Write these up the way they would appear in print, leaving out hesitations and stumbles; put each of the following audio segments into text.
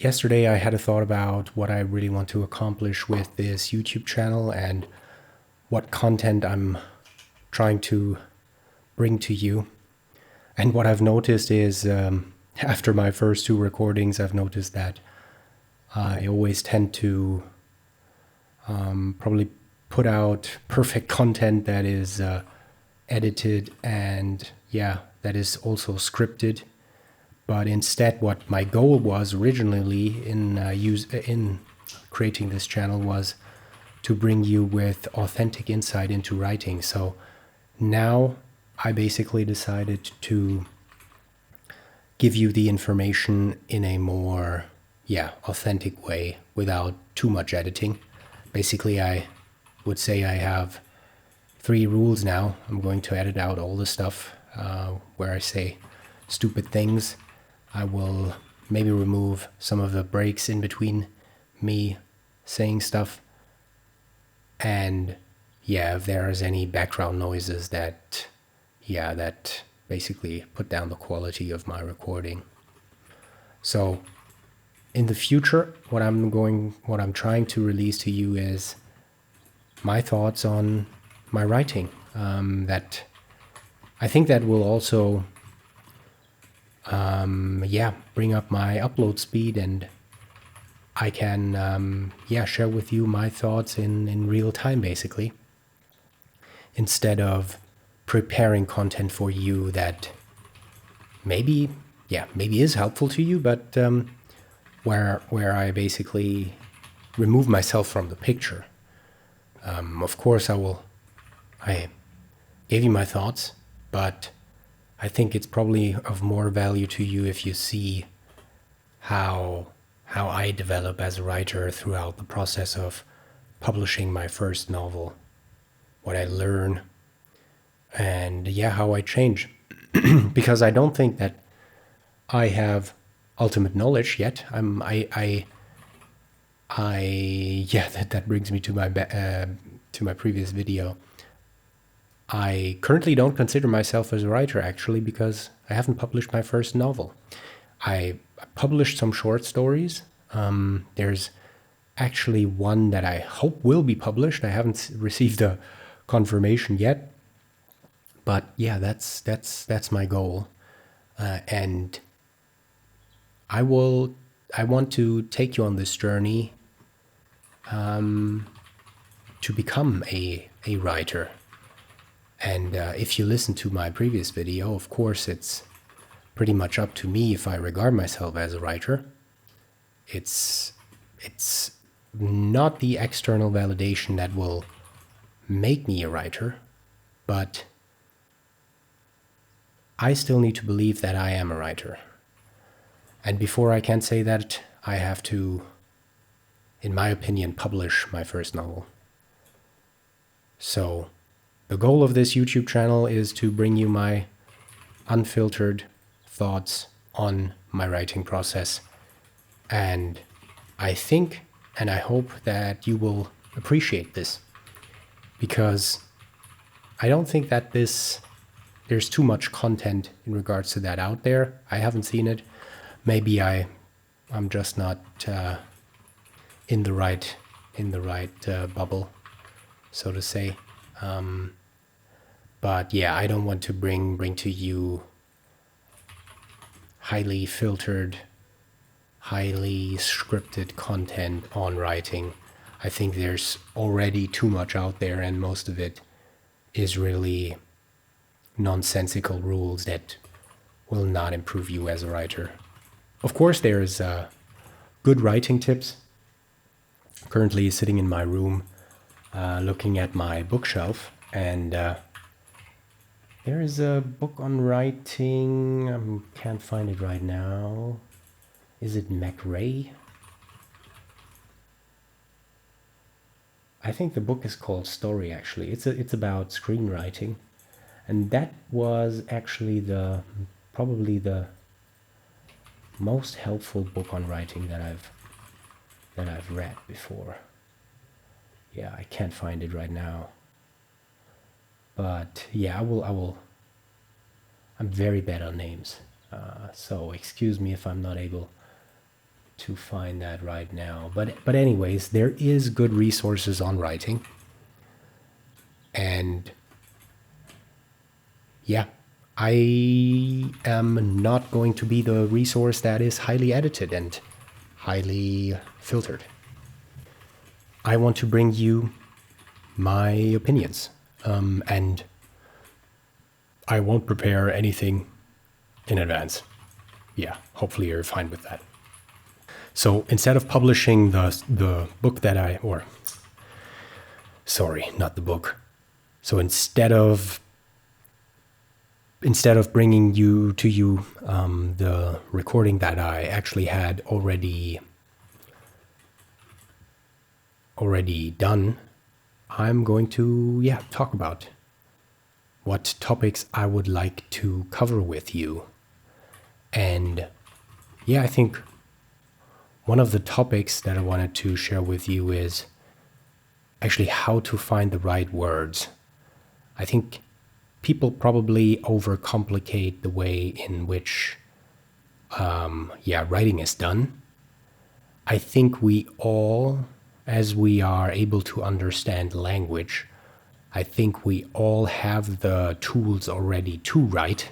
yesterday I had a thought about what I really want to accomplish with this YouTube channel and what content I'm trying to bring to you. And what I've noticed is after my first two recordings, I've noticed that I always tend to probably put out perfect content that is edited and that is also scripted. But instead, what my goal was originally in creating this channel was to bring you with authentic insight into writing. So now I basically decided to give you the information in a more authentic way without too much editing. Basically, I would say I have 3 rules now. I'm going to edit out all the stuff where I say stupid things. I will maybe remove some of the breaks in between me saying stuff. And if there's any background noises that basically put down the quality of my recording. So in the future, what I'm trying to release to you is my thoughts on my writing. That I think that will also bring up my upload speed, and I can share with you my thoughts in real time, basically, instead of preparing content for you that maybe is helpful to you, but where I basically remove myself from the picture. Of course, I gave you my thoughts, but I think it's probably of more value to you if you see how I develop as a writer throughout the process of publishing my first novel, what I learn, and how I change. Because I don't think that I have ultimate knowledge yet. That brings me to my previous video. I currently don't consider myself as a writer, actually, because I haven't published my first novel. I published some short stories. There's actually one that I hope will be published. I haven't received a confirmation yet, but that's my goal, and I want to take you on this journey to become a writer. And if you listen to my previous video, of course, it's pretty much up to me if I regard myself as a writer. It's not the external validation that will make me a writer, but I still need to believe that I am a writer. And before I can say that, I have to, in my opinion, publish my first novel. So the goal of this YouTube channel is to bring you my unfiltered thoughts on my writing process. And I think and I hope that you will appreciate this, because I don't think that there's too much content in regards to that out there. I haven't seen it. Maybe I'm just not in the right bubble, so to say. But I don't want to bring to you highly filtered, highly scripted content on writing. I think there's already too much out there, and most of it is really nonsensical rules that will not improve you as a writer. Of course, there's good writing tips. Currently sitting in my room, looking at my bookshelf, and there is a book on writing. I can't find it right now. Is it McRae? I think the book is called Story, actually. It's about screenwriting. And that was actually probably the most helpful book on writing that I've read before. I can't find it right now. But I will. I'm very bad on names, so excuse me if I'm not able to find that right now. But anyways, there is good resources on writing. And yeah, I am not going to be the resource that is highly edited and highly filtered. I want to bring you my opinions, and I won't prepare anything in advance. Yeah, hopefully you're fine with that. So instead of publishing the book that sorry, not the book. So instead of bringing you the recording that I actually had already done, I'm going to talk about what topics I would like to cover with you. And I think one of the topics that I wanted to share with you is actually how to find the right words. I think people probably overcomplicate the way in which writing is done. I think we all, as we are able to understand language, I think we all have the tools already to write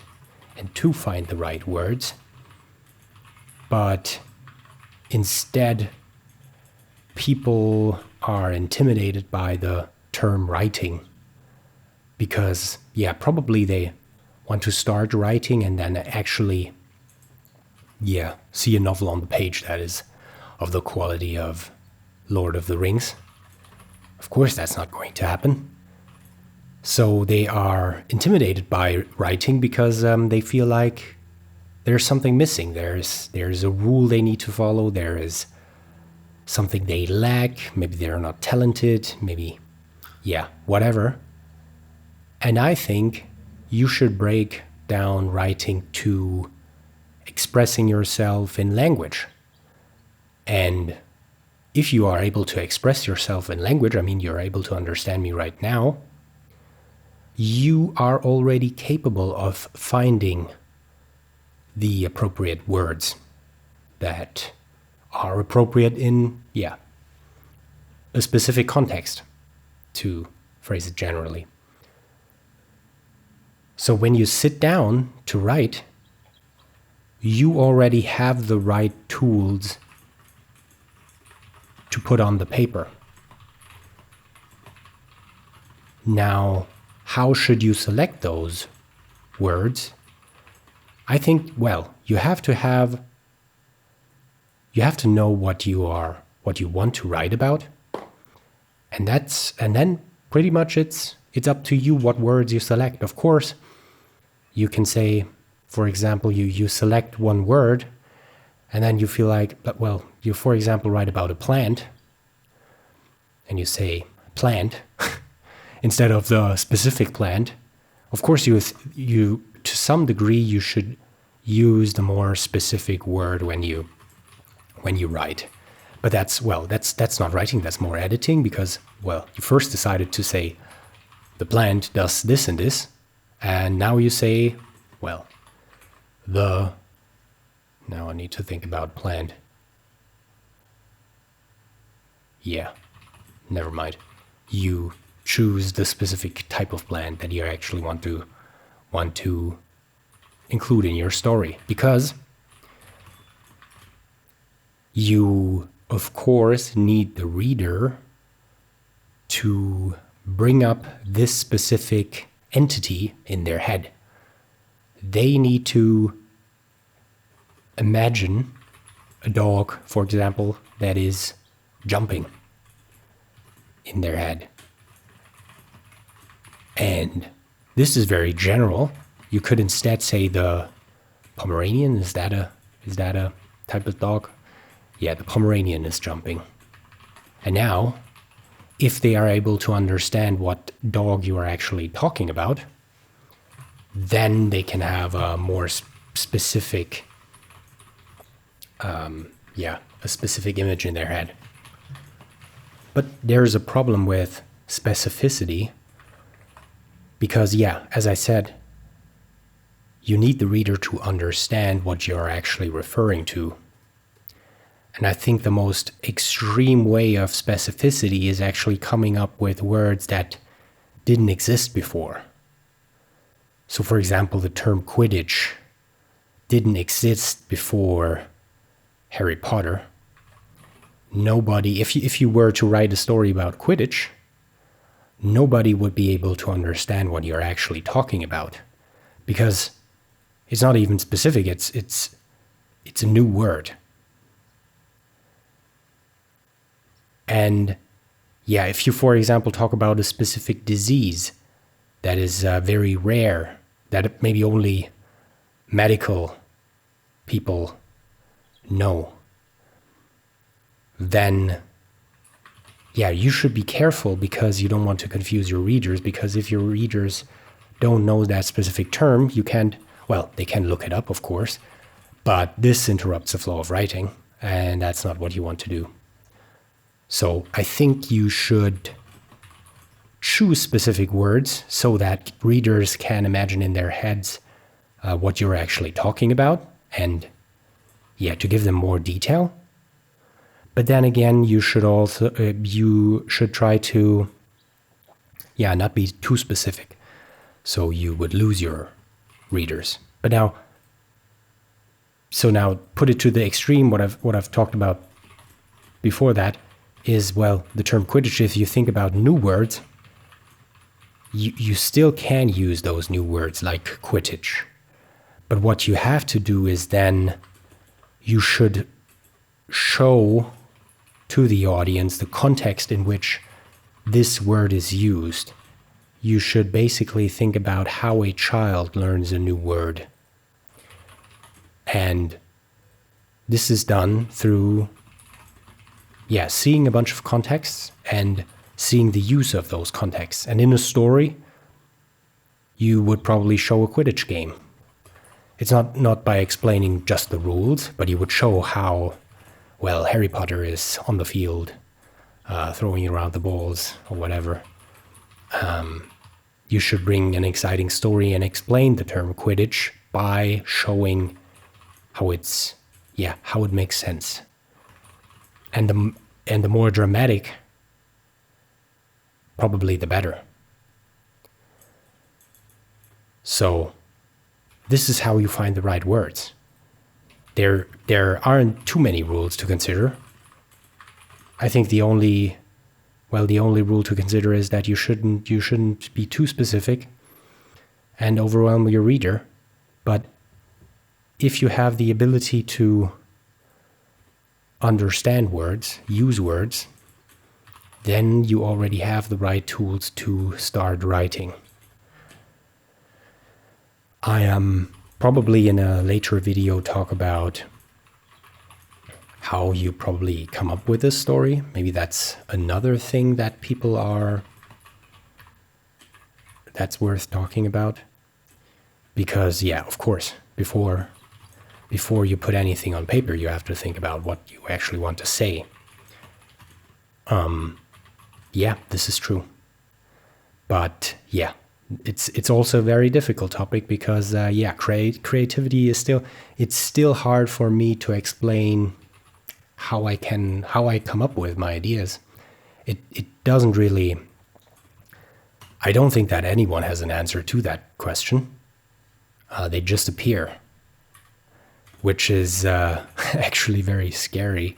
and to find the right words. But instead, people are intimidated by the term writing because, probably they want to start writing and then actually, see a novel on the page that is of the quality of Lord of the Rings. Of course, that's not going to happen. So they are intimidated by writing because they feel like there's something missing. There's a rule they need to follow. There is something they lack. Maybe they're not talented. Maybe, whatever. And I think you should break down writing to expressing yourself in language. And if you are able to express yourself in language, I mean, you're able to understand me right now, you are already capable of finding the appropriate words that are appropriate in, a specific context, to phrase it generally. So when you sit down to write, you already have the right tools to put on the paper. Now, how should you select those words? I think, you have to know what you want to write about. And then pretty much it's up to you what words you select. Of course, you can say, for example, you select one word and then you feel like, you, for example, write about a plant and you say plant instead of the specific plant. Of course, you to some degree, you should use the more specific word when you write. But that's not writing, that's more editing because, you first decided to say the plant does this and this, and now you say, now I need to think about plant. Never mind. You choose the specific type of plant that you actually want to include in your story, because you, of course, need the reader to bring up this specific entity in their head. They need to imagine a dog, for example, that is jumping in their head. And this is very general. You could instead say the Pomeranian. Is that a type of dog? Yeah, the Pomeranian is jumping. And now, if they are able to understand what dog you are actually talking about, then they can have a more specific, a specific image in their head. But there's a problem with specificity because, as I said, you need the reader to understand what you're actually referring to. And I think the most extreme way of specificity is actually coming up with words that didn't exist before. So for example, the term Quidditch didn't exist before Harry Potter. Nobody, if you were to write a story about Quidditch, nobody would be able to understand what you're actually talking about, because it's not even specific. It's a new word. And yeah, if you, for example, talk about a specific disease that is very rare, that maybe only medical people know, then yeah, you should be careful, because you don't want to confuse your readers, because if your readers don't know that specific term, you can't, well, they can look it up, of course, but this interrupts the flow of writing, and that's not what you want to do. So I think you should choose specific words so that readers can imagine in their heads what you're actually talking about, and yeah, to give them more detail. But then again, you should also you should try to not be too specific, so you would lose your readers. But now put it to the extreme. What I've talked about before that is, well, the term Quidditch. If you think about new words, you still can use those new words like Quidditch. But what you have to do is then you should show to the audience the context in which this word is used. You should basically think about how a child learns a new word. And this is done through, seeing a bunch of contexts and seeing the use of those contexts. And in a story, you would probably show a Quidditch game. It's not by explaining just the rules, but you would show how, well, Harry Potter is on the field, throwing around the balls or whatever. You should bring an exciting story and explain the term Quidditch by showing how it makes sense. And the more dramatic, probably the better. So this is how you find the right words. There aren't too many rules to consider. I think the only rule to consider is that you shouldn't be too specific and overwhelm your reader. But if you have the ability to understand words, use words, then you already have the right tools to start writing. I am probably in a later video talk about how you probably come up with a story. Maybe that's another thing that that's worth talking about. Because of course, before you put anything on paper, you have to think about what you actually want to say. This is true. But it's also a very difficult topic, because creativity is still hard for me to explain how I come up with my ideas. It doesn't really. I don't think that anyone has an answer to that question. They just appear, which is actually very scary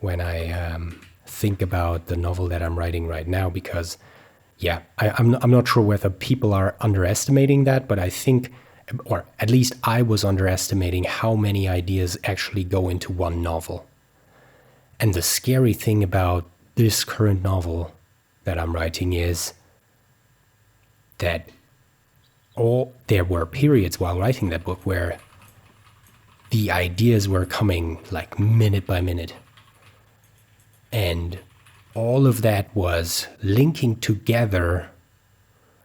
when I think about the novel that I'm writing right now, because I'm not sure whether people are underestimating that, but I think, or at least I was underestimating how many ideas actually go into one novel. And the scary thing about this current novel that I'm writing is that there were periods while writing that book where the ideas were coming like minute by minute. And all of that was linking together.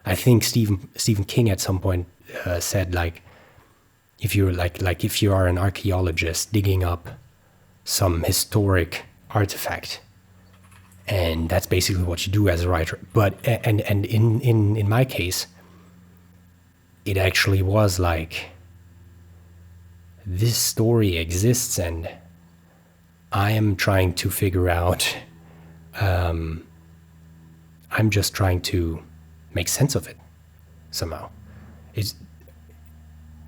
I think Stephen King at some point said, like, if you're if you are an archaeologist digging up some historic artifact, and that's basically what you do as a writer. But and in my case, it actually was like, this story exists, and I am trying to figure out, I'm just trying to make sense of it somehow.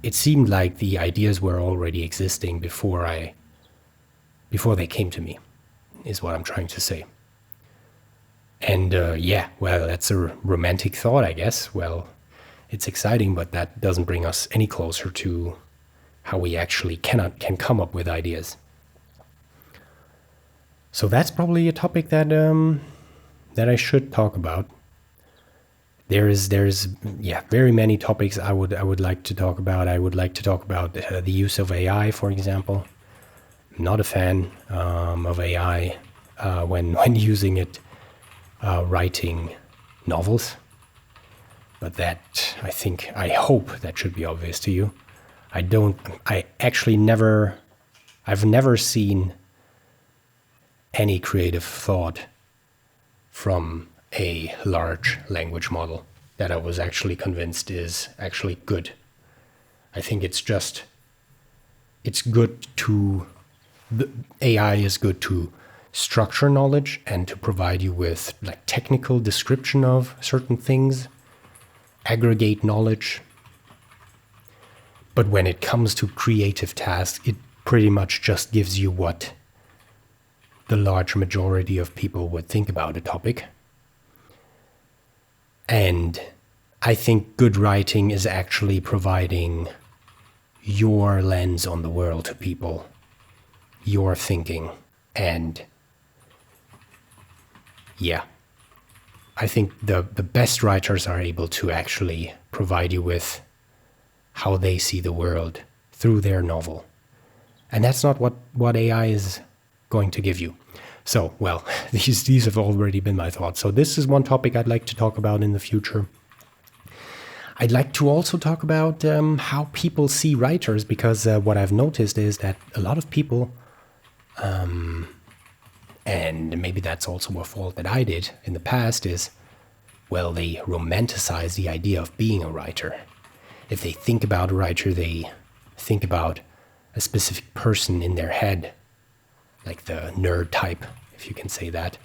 It seemed like the ideas were already existing before they came to me, is what I'm trying to say. And well, that's a romantic thought, I guess. Well, it's exciting, but that doesn't bring us any closer to how we actually can come up with ideas. So that's probably a topic that that I should talk about. There's very many topics I would like to talk about. I would like to talk about the use of AI, for example. I'm not a fan of AI when using it writing novels, but that I hope that should be obvious to you. I've never seen any creative thought from a large language model that I was actually convinced is actually good. I think it's good the AI is good to structure knowledge and to provide you with like technical description of certain things, aggregate knowledge. But when it comes to creative tasks, it pretty much just gives you what the large majority of people would think about a topic. And I think good writing is actually providing your lens on the world to people, your thinking. And yeah, I think the best writers are able to actually provide you with how they see the world through their novel. And that's not what AI is going to give you. So, well, these have already been my thoughts. So this is one topic I'd like to talk about in the future. I'd like to also talk about how people see writers, because what I've noticed is that a lot of people, and maybe that's also a fault that I did in the past, is, well, they romanticize the idea of being a writer. If they think about a writer, they think about a specific person in their head, like the nerd type, if you can say that.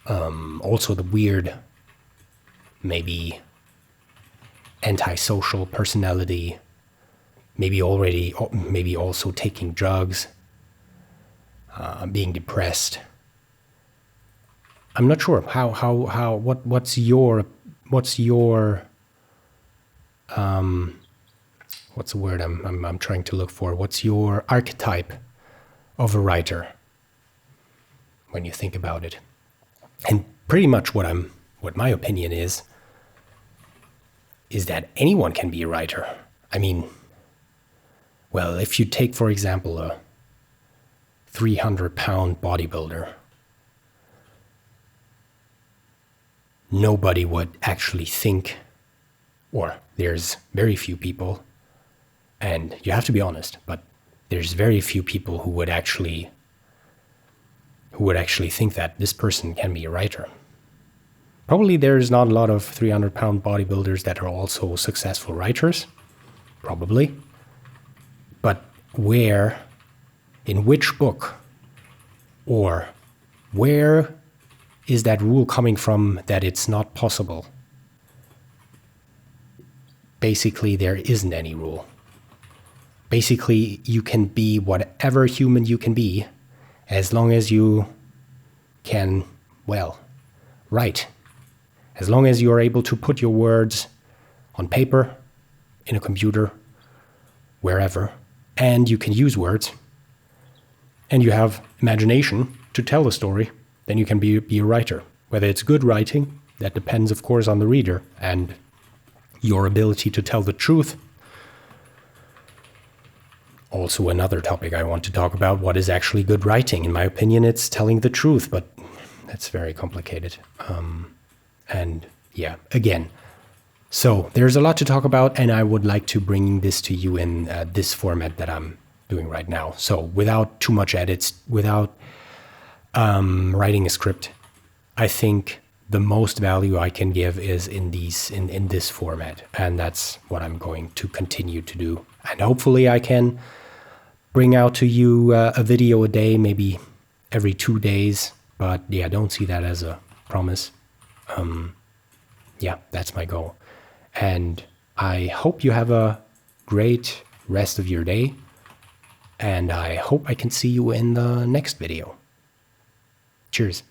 Also the weird, maybe antisocial personality, maybe also taking drugs, being depressed. I'm not sure what's your what's the word I'm trying to look for? What's your archetype of a writer when you think about it? And pretty much what my opinion is that anyone can be a writer. I mean, well, if you take, for example, a 300-pound bodybuilder, nobody would actually think, or there's very few people, and you have to be honest, but there's very few people who would actually think that this person can be a writer. Probably there's not a lot of 300-pound bodybuilders that are also successful writers, probably. But in which book, or where is that rule coming from that it's not possible? Basically, there isn't any rule. Basically, you can be whatever human you can be, as long as you can, well, write. As long as you are able to put your words on paper, in a computer, wherever, and you can use words, and you have imagination to tell a story, then you can be a writer. Whether it's good writing, that depends, of course, on the reader and your ability to tell the truth. Also, another topic I want to talk about, what is actually good writing? In my opinion, it's telling the truth, but that's very complicated. And yeah, again, so there's a lot to talk about, and I would like to bring this to you in this format that I'm doing right now. So without too much edits, without writing a script, I think the most value I can give is in this format, and that's what I'm going to continue to do. And hopefully I can bring out to you a video a day, maybe every 2 days. But yeah, don't see that as a promise. Yeah, that's my goal. And I hope you have a great rest of your day. And I hope I can see you in the next video. Cheers.